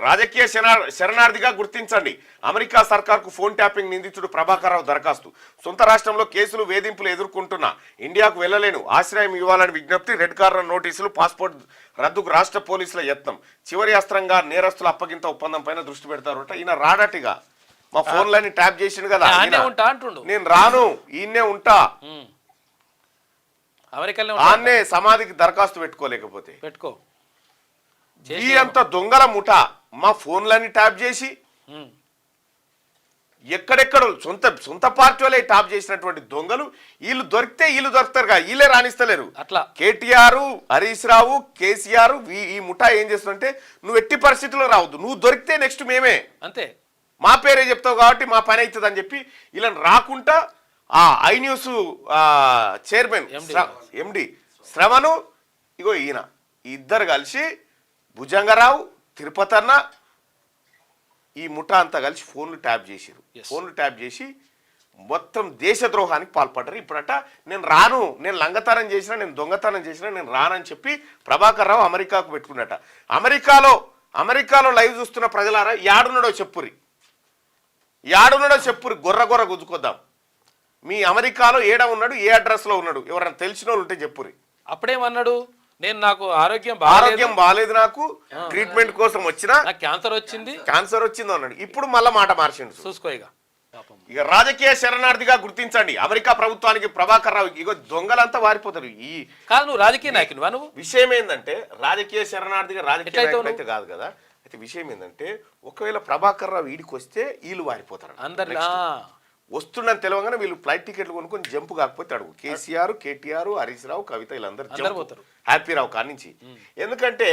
రాజకీయ శరణార్థిగా గుర్తించండి. America సర్కార్కు phone tapping నిందితుడు ప్రభాకర్ రావు దరఖాస్తు. సొంత రాష్ట్రంలో కేసులు వేధింపులు ఎదుర్కొంటున్నా, ఇండియాకు వెళ్లలేను, ఆశ్రయం ఇవ్వాలని విజ్ఞప్తి. రెడ్ కార్నర్ నోటీసులు, పాస్పోర్ట్ రద్దుకు రాష్ట్ర పోలీసుల యత్నం. చివరి అస్త్రంగా నేరస్తుల అప్పగింత ఒప్పందం పైన దృష్టి పెడతారట. ఈయన రాడటిగా మా ఫోన్లన్నీ ట్యాప్ చేసిండు కదా, నేను రాను, ఈయనే ఉంటా. ఆన్నే సమాధికి దరఖాస్తు పెట్టుకోలేకపోతే పెట్టుకో. ఈ అంత దొంగల ముఠ మా ఫోన్లన్నీ ట్యాప్ చేసి ఎక్కడెక్కడ సొంత పార్టీ వాళ్ళే టాప్ చేసినటువంటి దొంగలు వీళ్ళు దొరికితే వీళ్ళు దొరుకుతారుగా, వీళ్ళే రాణిస్తలేరు. అట్లా కేటీఆర్, హరీష్ రావు, కేసీఆర్ ఈ ముఠా ఏం చేస్తుందంటే నువ్వు ఎట్టి పరిస్థితుల్లో రావద్దు, నువ్వు దొరికితే నెక్స్ట్ మేమే, అంతే మా పేరే చెప్తావు కాబట్టి మా పని అవుతుంది అని చెప్పి ఇలా రాకుండా ఆ ఐ న్యూస్ చైర్మన్ ఎండి శ్రవణు ఇగో ఈయన ఇద్దరు కలిసి భుజంగరావు, తిరుపతి అన్న ఈ ముఠా అంతా కలిసి ఫోన్లు ట్యాప్ చేసిరు. ఫోన్లు ట్యాప్ చేసి మొత్తం దేశద్రోహానికి పాల్పడ్డారు. ఇప్పుడట నేను రాను, నేను లంగతనం చేసినా, నేను దొంగతనం చేసినా నేను రానని చెప్పి ప్రభాకర్ రావు అమెరికాకు పెట్టుకున్నట. అమెరికాలో లైవ్ చూస్తున్న ప్రజలారా యాడున్నాడో చెప్పురి, గొర్ర గుంజుకొద్దాం. మీ అమెరికాలో ఏడ ఉన్నాడు, ఏ అడ్రస్లో ఉన్నాడు, ఎవరైనా తెలిసిన వాళ్ళు ఉంటే చెప్పురి. అప్పుడేమన్నాడు, నేను నాకు ఆరోగ్యం బాగాలేదు, నాకు ట్రీట్మెంట్ కోసం వచ్చినా క్యాన్సర్ వచ్చింది అన్నాడు. ఇప్పుడు మళ్ళా మాట మార్చిండు. చూసుకో. ఇక రాజకీయ శరణార్థిగా గుర్తించండి. అమెరికా ప్రభుత్వానికి ప్రభాకర్ రావు ఇగో దొంగలంతా వారిపోతారు. ఈ కాదు నువ్వు రాజకీయ నాయకుడు, నువ్వు విషయం ఏంటంటే రాజకీయ శరణార్థిగా రాజకీయ నాయకుడు అయితే కాదు కదా. అయితే విషయం ఏంటంటే ఒకవేళ ప్రభాకర్ రావు వీడికి వస్తే వీళ్ళు వారిపోతారు. అందరు వస్తుండని తెలవగానే వీళ్ళు ఫ్లైట్ టికెట్లు కొనుక్కొని జంపు కాకపోతే అడుగు. కేసీఆర్, కేటీఆర్, హరీష్ రావు, కవిత వీళ్ళందరూ పోతారు హ్యాపీ రావు కానించి. ఎందుకంటే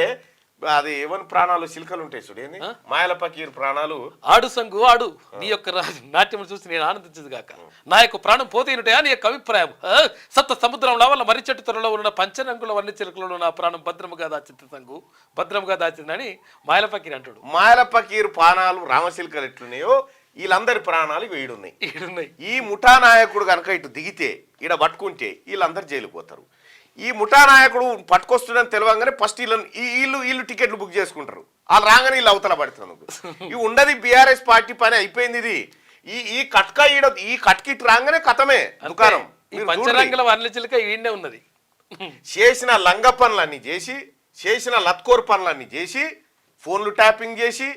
అది ఎవరి ప్రాణాలు చిలుకలు ఉంటాయి చూడు, ఏంది మాయల పకీర్ ప్రాణాలు. ఆడు సంగు ఆడు, నీ యొక్క నాట్యం చూసి నేను ఆనందించదు కాక, నా యొక్క ప్రాణం పోతేనుంటాయా నీ యొక్క అభిప్రాయం. సప్త సముద్రంలో వల్ల మర్రి చెట్టు త్వరలో ఉన్న పంచరంగుల వన్ని చిలుకలలో నా ప్రాణం భద్రముగా దాచింది సంగు, భద్రముగా దాచిందని మాయల పకీర్ అంటాడు. మాయల పకీర్ ప్రాణాలు రామచిలుకలు ఎట్లున్నాయో వీళ్ళందరి ప్రాణాలు ఈడున్నాయి. ఈ ముఠా నాయకుడు కనుక ఇటు దిగితే ఈడ పట్టుకుంటే వీళ్ళందరూ జైలు పోతారు. ఈ ముఠా నాయకుడు పట్టుకొస్తుందని తెలియగానే ఫస్ట్ వీళ్ళు టికెట్లు బుక్ చేసుకుంటారు. వాళ్ళు రాగానే వీళ్ళు అవతల పడుతున్నారు. ఇవి ఉండదు బీఆర్ఎస్ పార్టీ పని అయిపోయింది. ఇది ఈ కట్క ఈ కట్కిట్ రాగానే కథమే దుకాణం. ఉన్నది చేసిన లంగ పనులన్నీ చేసి, చేసిన లత్కోర్ పనులన్నీ చేసి, ఫోన్లు ట్యాపింగ్ చేసి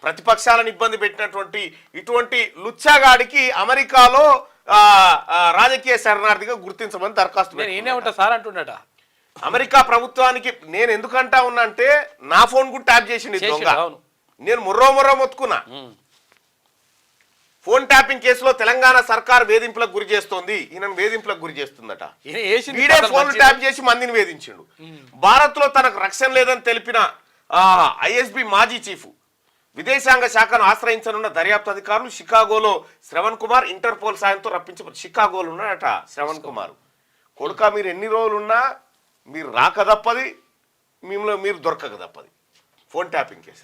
ప్రతిపక్షాలను ఇబ్బంది పెట్టినటువంటి ఇటువంటి లుచ్చాగాడికి అమెరికాలో రాజకీయ శరణార్థిగా గుర్తించమని దరఖాస్తు సార్ అంటున్నాట. అమెరికా ప్రభుత్వానికి నేను ఎందుకంటా ఉన్నా అంటే నా ఫోన్ కూడా ట్యాప్ చేసింది దొంగ. నేను మొర్రో మొత్తుకున్నా. ఫోన్ ట్యాపింగ్ కేసులో తెలంగాణ సర్కార్ వేధింపులకు గురి చేస్తోంది, ఈయన వేధింపులకు గురి చేస్తుందట. వీడే ఫోన్లు ట్యాప్ చేసి మందిని వేధించిండు. భారత్ లో తనకు రక్షణ లేదని తెలిపిన ఐఎస్బి మాజీ చీఫ్ విదేశాంగ శాఖను ఆశ్రయించనున్న దర్యాప్తు అధికారులు షికాగోలో శ్రవణ్ కుమార్ ఇంటర్పోల్ సాయంతో రప్పించబడి షికాగోలో ఉన్నాడట శ్రవణ్ కుమార్. కొడుక మీరు ఎన్ని రోజులున్నా మీరు రాక తప్పది, మీరు దొరకక తప్పది. ఫోన్ ట్యాపింగ్ కేసు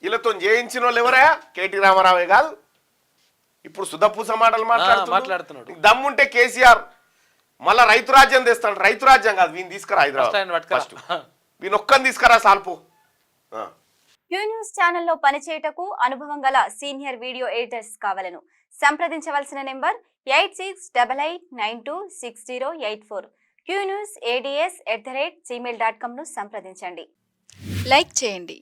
వీళ్ళతో చేయించిన వాళ్ళు ఎవరా? కేటీ రామారావే కాదు, ఇప్పుడు సుధపూస మాటలు మాట్లాడుతున్నాడు. దమ్ముంటే కేసీఆర్ మళ్ళా రైతు రాజ్యం తెస్తాడు. రైతు రాజ్యం కాదు, వీని తీసుకురా హైదరాబాద్, ఫస్ట్ వీని ఒక్కని తీసుకురా సాల్పు. క్యూ న్యూస్ ఛానల్లో పనిచేయటకు అనుభవం గల సీనియర్ వీడియో ఎడిటర్స్ కావాలను సంప్రదించవలసిన నెంబర్ 8688926084. qnewsads@gmail.com ను సంప్రదించండి. లైక్ చేయండి.